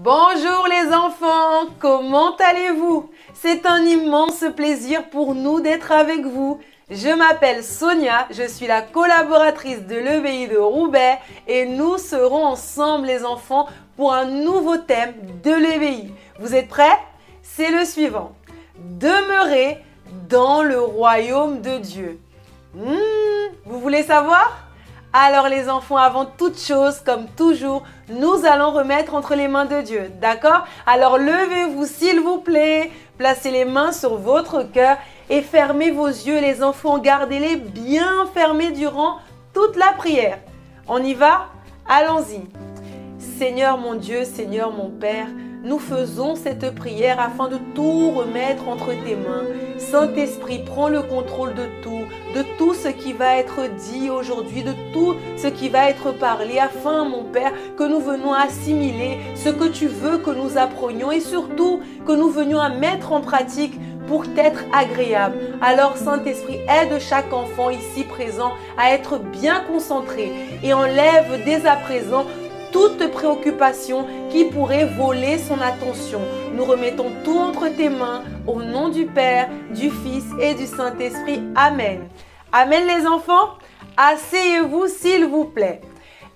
Bonjour les enfants, comment allez-vous? C'est un immense plaisir pour nous d'être avec vous. Je m'appelle Sonia, je suis la collaboratrice de l'EBI de Roubaix et nous serons ensemble les enfants pour un nouveau thème de l'EBI. Vous êtes prêts? C'est le suivant. Demeurer dans le royaume de Dieu. Vous voulez savoir? Alors les enfants, avant toute chose, comme toujours, nous allons remettre entre les mains de Dieu. D'accord? Alors levez-vous s'il vous plaît, placez les mains sur votre cœur et fermez vos yeux les enfants. Gardez-les bien fermés durant toute la prière. On y va? Allons-y. Seigneur mon Dieu, Seigneur mon Père, nous faisons cette prière afin de tout remettre entre tes mains. Saint-Esprit, prends le contrôle de tout ce qui va être dit aujourd'hui, de tout ce qui va être parlé, afin, mon Père, que nous venions assimiler ce que tu veux que nous apprenions et surtout que nous venions à mettre en pratique pour t'être agréable. Alors, Saint-Esprit, aide chaque enfant ici présent à être bien concentré et enlève dès à présent toute préoccupation qui pourrait voler son attention. Nous remettons tout entre tes mains au nom du Père, du Fils et du Saint-Esprit. Amen. Amen les enfants. Asseyez-vous s'il vous plaît.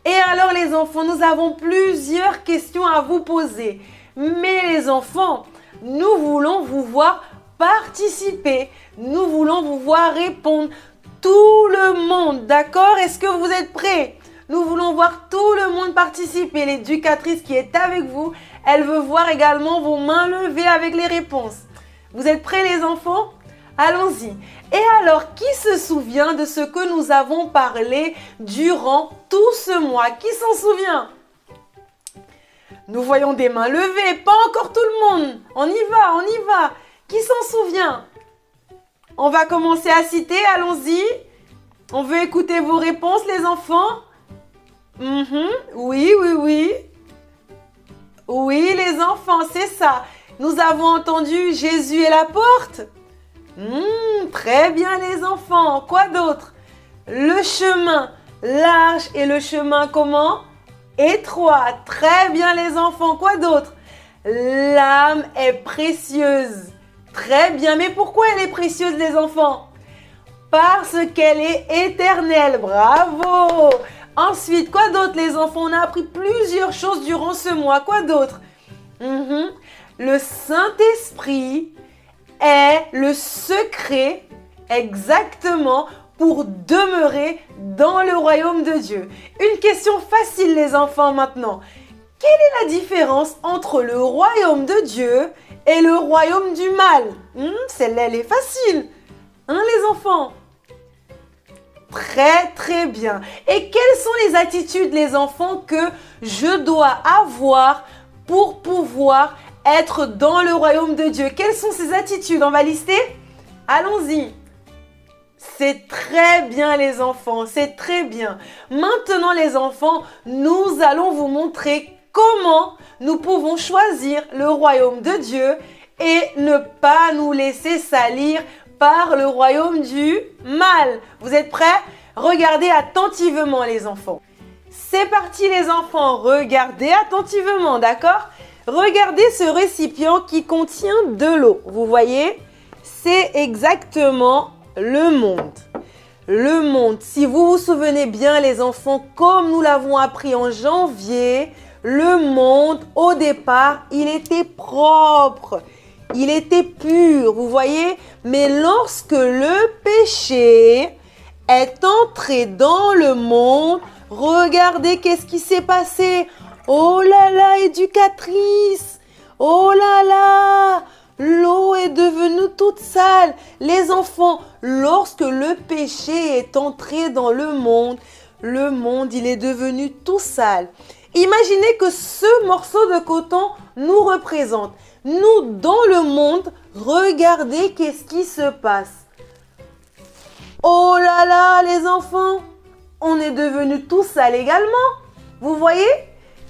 Et alors les enfants, nous avons plusieurs questions à vous poser. Mais les enfants, nous voulons vous voir participer. Nous voulons vous voir répondre. Tout le monde, d'accord? Est-ce que vous êtes prêts? Nous voulons voir tout le monde participer. L'éducatrice qui est avec vous, elle veut voir également vos mains levées avec les réponses. Vous êtes prêts les enfants? Allons-y. Et alors, qui se souvient de ce que nous avons parlé durant tout ce mois? Qui s'en souvient? Nous voyons des mains levées, pas encore tout le monde. On y va, on y va. Qui s'en souvient? On va commencer à citer, allons-y. On veut écouter vos réponses les enfants. Oui, oui, oui. Oui, les enfants, c'est ça. Nous avons entendu Jésus est la porte. Très bien, les enfants. Quoi d'autre? Le chemin large et le chemin comment? Étroit. Très bien, les enfants. Quoi d'autre? L'âme est précieuse. Très bien. Mais pourquoi elle est précieuse, les enfants? Parce qu'elle est éternelle. Bravo! Ensuite, quoi d'autre les enfants? On a appris plusieurs choses durant ce mois. Quoi d'autre? Le Saint-Esprit est le secret exactement pour demeurer dans le royaume de Dieu. Une question facile les enfants maintenant. Quelle est la différence entre le royaume de Dieu et le royaume du mal? Celle-là, elle est facile. Les enfants? Très, très bien. Et quelles sont les attitudes, les enfants, que je dois avoir pour pouvoir être dans le royaume de Dieu? Quelles sont ces attitudes? On va lister? Allons-y. C'est très bien, les enfants. C'est très bien. Maintenant, les enfants, nous allons vous montrer comment nous pouvons choisir le royaume de Dieu et ne pas nous laisser salir par le royaume du mal. Vous êtes prêts? Regardez attentivement les enfants. C'est parti les enfants, regardez attentivement, d'accord? Regardez ce récipient qui contient de l'eau. Vous voyez? C'est exactement le monde. Le monde, si vous vous souvenez bien les enfants, comme nous l'avons appris en janvier, le monde au départ, il était propre. Il était pur, vous voyez? Mais lorsque le péché est entré dans le monde, regardez qu'est-ce qui s'est passé. Oh là là, éducatrice! Oh là là! L'eau est devenue toute sale. Les enfants, lorsque le péché est entré dans le monde, il est devenu tout sale. Imaginez que ce morceau de coton nous représente. Nous, dans le monde, regardez qu'est-ce qui se passe. Oh là là, les enfants, on est devenu tout sale également. Vous voyez?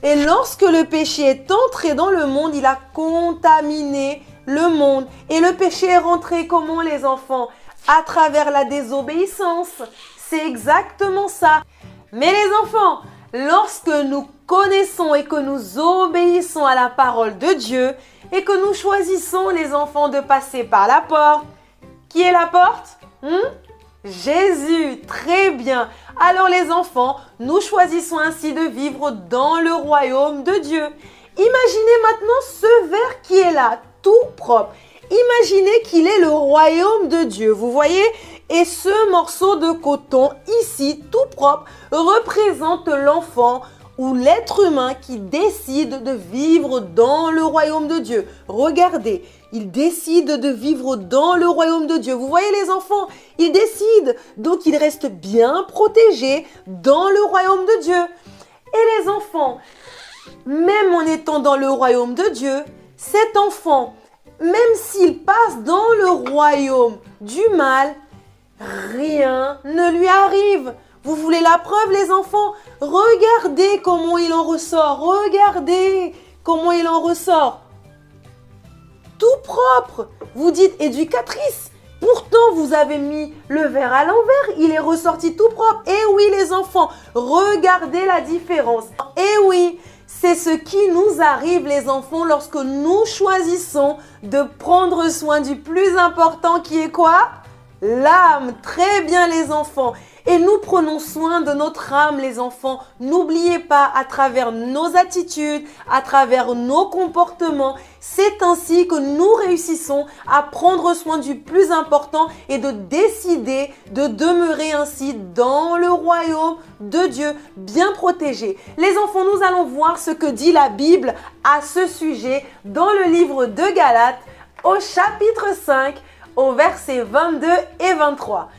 Et lorsque le péché est entré dans le monde, il a contaminé le monde. Et le péché est rentré comment, les enfants? À travers la désobéissance. C'est exactement ça. Mais les enfants, lorsque nous connaissons et que nous obéissons à la parole de Dieu et que nous choisissons les enfants de passer par la porte. Qui est la porte? Jésus, très bien. Alors les enfants, nous choisissons ainsi de vivre dans le royaume de Dieu. Imaginez maintenant ce verre qui est là, tout propre. Imaginez qu'il est le royaume de Dieu, vous voyez? Et ce morceau de coton ici, tout propre, représente l'enfant ou l'être humain qui décide de vivre dans le royaume de Dieu. Regardez, il décide de vivre dans le royaume de Dieu. Vous voyez les enfants, il décide, donc il reste bien protégé dans le royaume de Dieu. Et les enfants, même en étant dans le royaume de Dieu, cet enfant, même s'il passe dans le royaume du mal, rien ne lui arrive. Vous voulez la preuve, les enfants? Regardez comment il en ressort. Regardez comment il en ressort. Tout propre. Vous dites, éducatrice, pourtant vous avez mis le verre à l'envers. Il est ressorti tout propre. Eh oui, les enfants, regardez la différence. Eh oui, c'est ce qui nous arrive, les enfants, lorsque nous choisissons de prendre soin du plus important qui est quoi? L'âme. Très bien, les enfants. Et nous prenons soin de notre âme, les enfants. N'oubliez pas, à travers nos attitudes, à travers nos comportements, c'est ainsi que nous réussissons à prendre soin du plus important et de décider de demeurer ainsi dans le royaume de Dieu, bien protégé. Les enfants, nous allons voir ce que dit la Bible à ce sujet dans le livre de Galates, au chapitre 5, au verset 22 et 23.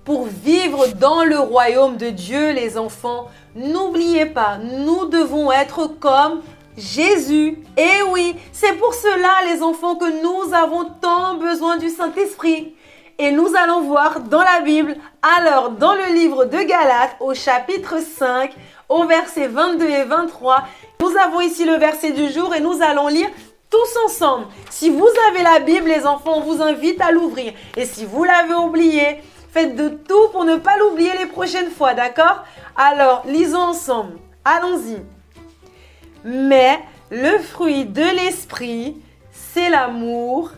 Pour vivre dans le royaume de Dieu, les enfants, n'oubliez pas, nous devons être comme Jésus. Eh oui, c'est pour cela, les enfants, que nous avons tant besoin du Saint-Esprit. Et nous allons voir dans la Bible, alors dans le livre de Galates, au chapitre 5, au verset 22 et 23, nous avons ici le verset du jour et nous allons lire tous ensemble. Si vous avez la Bible, les enfants, on vous invite à l'ouvrir. Et si vous l'avez oublié, faites de tout pour ne pas l'oublier les prochaines fois, d'accord? Alors, lisons ensemble. Allons-y. Mais le fruit de l'esprit, c'est l'amour,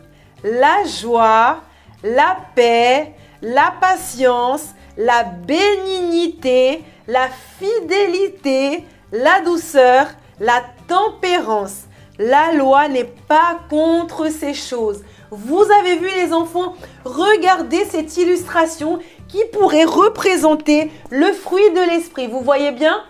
la joie, la paix, la patience, la bénignité, la fidélité, la douceur, la tempérance. La loi n'est pas contre ces choses. Vous avez vu, les enfants, regardez cette illustration qui pourrait représenter le fruit de l'esprit. Vous voyez bien?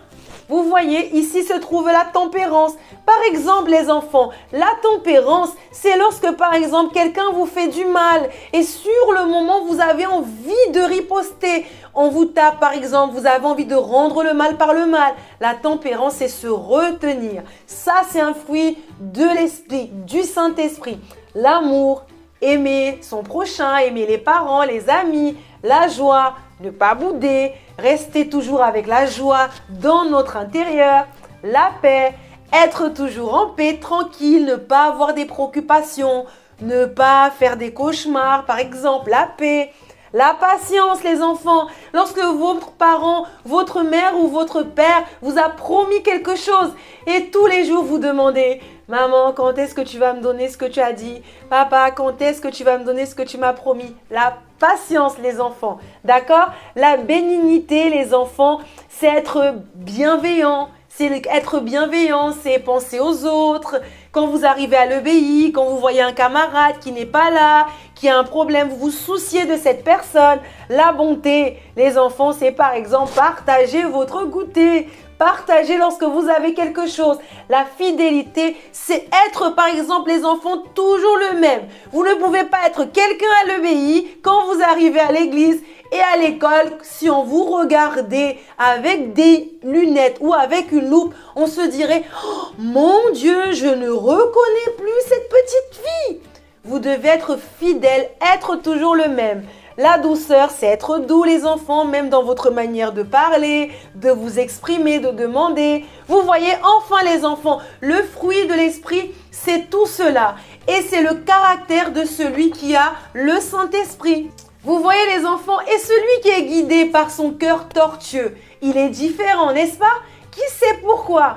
Vous voyez, ici se trouve la tempérance. Par exemple, les enfants, la tempérance, c'est lorsque, par exemple, quelqu'un vous fait du mal et sur le moment, vous avez envie de riposter. On vous tape, par exemple, vous avez envie de rendre le mal par le mal. La tempérance, c'est se retenir. Ça, c'est un fruit de l'esprit, du Saint-Esprit. L'amour, aimer son prochain, aimer les parents, les amis, la joie, ne pas bouder, rester toujours avec la joie dans notre intérieur, la paix, être toujours en paix, tranquille, ne pas avoir des préoccupations, ne pas faire des cauchemars, par exemple, la paix. La patience, les enfants, lorsque votre parent, votre mère ou votre père vous a promis quelque chose et tous les jours vous demandez « Maman, quand est-ce que tu vas me donner ce que tu as dit? Papa, quand est-ce que tu vas me donner ce que tu m'as promis ?» La patience, les enfants, d'accord? La bénignité, les enfants, c'est être bienveillant. Être bienveillant, c'est penser aux autres. Quand vous arrivez à l'EBI, quand vous voyez un camarade qui n'est pas là, qui a un problème, vous vous souciez de cette personne. La bonté, les enfants, c'est par exemple partager votre goûter. Partagez lorsque vous avez quelque chose. La fidélité, c'est être par exemple les enfants toujours le même. Vous ne pouvez pas être quelqu'un à l'EBI quand vous arrivez à l'église et à l'école. Si on vous regardait avec des lunettes ou avec une loupe, on se dirait oh, « Mon Dieu, je ne reconnais plus cette petite fille !» Vous devez être fidèle, être toujours le même. La douceur, c'est être doux, les enfants, même dans votre manière de parler, de vous exprimer, de demander. Vous voyez, enfin les enfants, le fruit de l'esprit, c'est tout cela. Et c'est le caractère de celui qui a le Saint-Esprit. Vous voyez les enfants, et celui qui est guidé par son cœur tortueux, il est différent, n'est-ce pas? Qui sait pourquoi?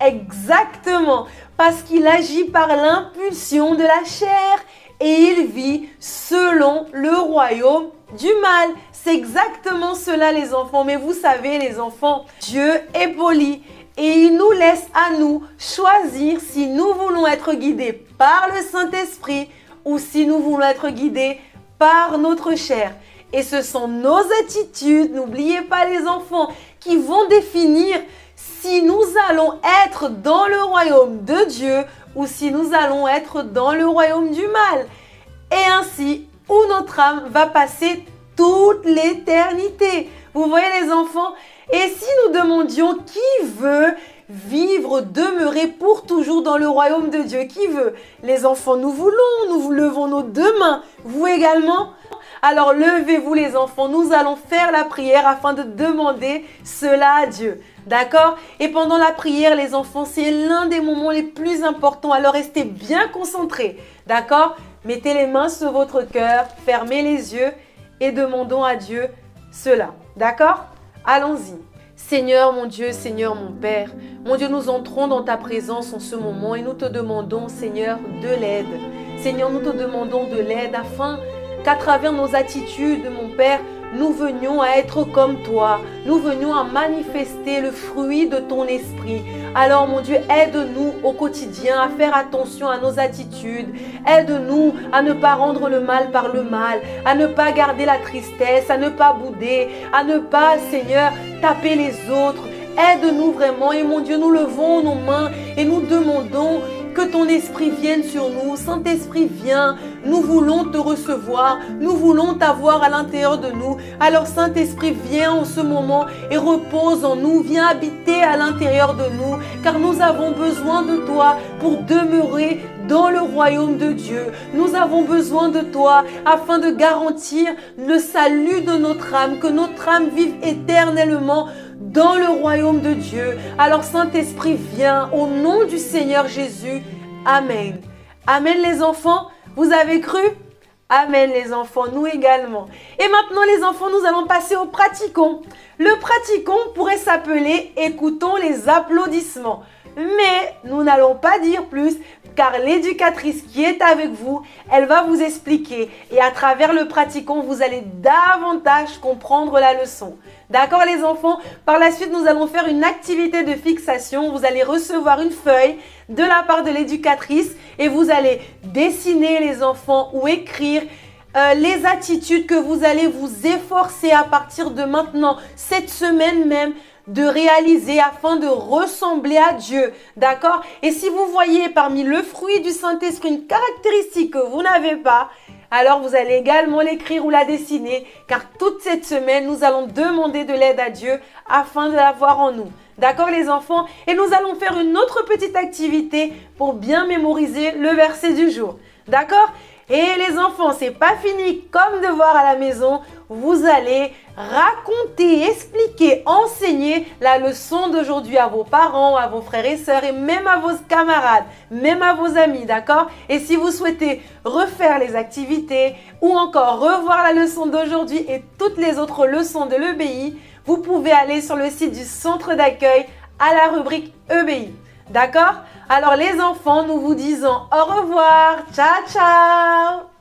Exactement, parce qu'il agit par l'impulsion de la chair et il vit selon le royaume du mal. C'est exactement cela les enfants. Mais vous savez les enfants, Dieu est poli et il nous laisse à nous choisir si nous voulons être guidés par le Saint-Esprit ou si nous voulons être guidés par notre chair. Et ce sont nos attitudes, n'oubliez pas les enfants, qui vont définir si nous allons être dans le royaume de Dieu ou si nous allons être dans le royaume du mal. Et ainsi, où notre âme va passer toute l'éternité. Vous voyez les enfants? Et si nous demandions qui veut vivre, demeurer pour toujours dans le royaume de Dieu? Qui veut? Les enfants, nous voulons, nous levons nos deux mains. Vous également? Alors levez-vous les enfants, nous allons faire la prière afin de demander cela à Dieu. D'accord? Et pendant la prière, les enfants, c'est l'un des moments les plus importants. Alors restez bien concentrés. D'accord? Mettez les mains sur votre cœur, fermez les yeux et demandons à Dieu cela. D'accord? Allons-y. Seigneur mon Dieu, Seigneur mon Père, mon Dieu, nous entrons dans ta présence en ce moment et nous te demandons, Seigneur, de l'aide. Seigneur, nous te demandons de l'aide afin qu'à travers nos attitudes, mon Père, nous venions à être comme toi. Nous venions à manifester le fruit de ton esprit. Alors, mon Dieu, aide-nous au quotidien à faire attention à nos attitudes. Aide-nous à ne pas rendre le mal par le mal, à ne pas garder la tristesse, à ne pas bouder, à ne pas, Seigneur, taper les autres. Aide-nous vraiment et mon Dieu, nous levons nos mains et nous demandons que ton esprit vienne sur nous. Saint-Esprit, viens. Nous voulons te recevoir. Nous voulons t'avoir à l'intérieur de nous. Alors Saint-Esprit, viens en ce moment et repose en nous. Viens habiter à l'intérieur de nous. Car nous avons besoin de toi pour demeurer dans le royaume de Dieu. Nous avons besoin de toi afin de garantir le salut de notre âme. Que notre âme vive éternellement dans le royaume de Dieu. Alors Saint-Esprit, viens au nom du Seigneur Jésus. Amen. Amen les enfants. Vous avez cru? Amen les enfants, nous également. Et maintenant les enfants, nous allons passer au pratiquons. Le pratiquons pourrait s'appeler écoutons les applaudissements. Mais nous n'allons pas dire plus car l'éducatrice qui est avec vous, elle va vous expliquer. Et à travers le pratiquons, vous allez davantage comprendre la leçon. D'accord les enfants? Par la suite, nous allons faire une activité de fixation. Vous allez recevoir une feuille de la part de l'éducatrice et vous allez dessiner les enfants ou écrire les attitudes que vous allez vous efforcer à partir de maintenant, cette semaine même, de réaliser afin de ressembler à Dieu. D'accord? Et si vous voyez parmi le fruit du Saint-Esprit une caractéristique que vous n'avez pas, alors vous allez également l'écrire ou la dessiner, car toute cette semaine, nous allons demander de l'aide à Dieu afin de l'avoir en nous. D'accord les enfants? Et nous allons faire une autre petite activité pour bien mémoriser le verset du jour. D'accord? Et les enfants, c'est pas fini comme devoir à la maison. Vous allez raconter, expliquer, enseigner la leçon d'aujourd'hui à vos parents, à vos frères et sœurs et même à vos camarades, même à vos amis, d'accord? Et si vous souhaitez refaire les activités ou encore revoir la leçon d'aujourd'hui et toutes les autres leçons de l'EBI, vous pouvez aller sur le site du centre d'accueil à la rubrique EBI. D'accord? Alors les enfants, nous vous disons au revoir. Ciao, ciao!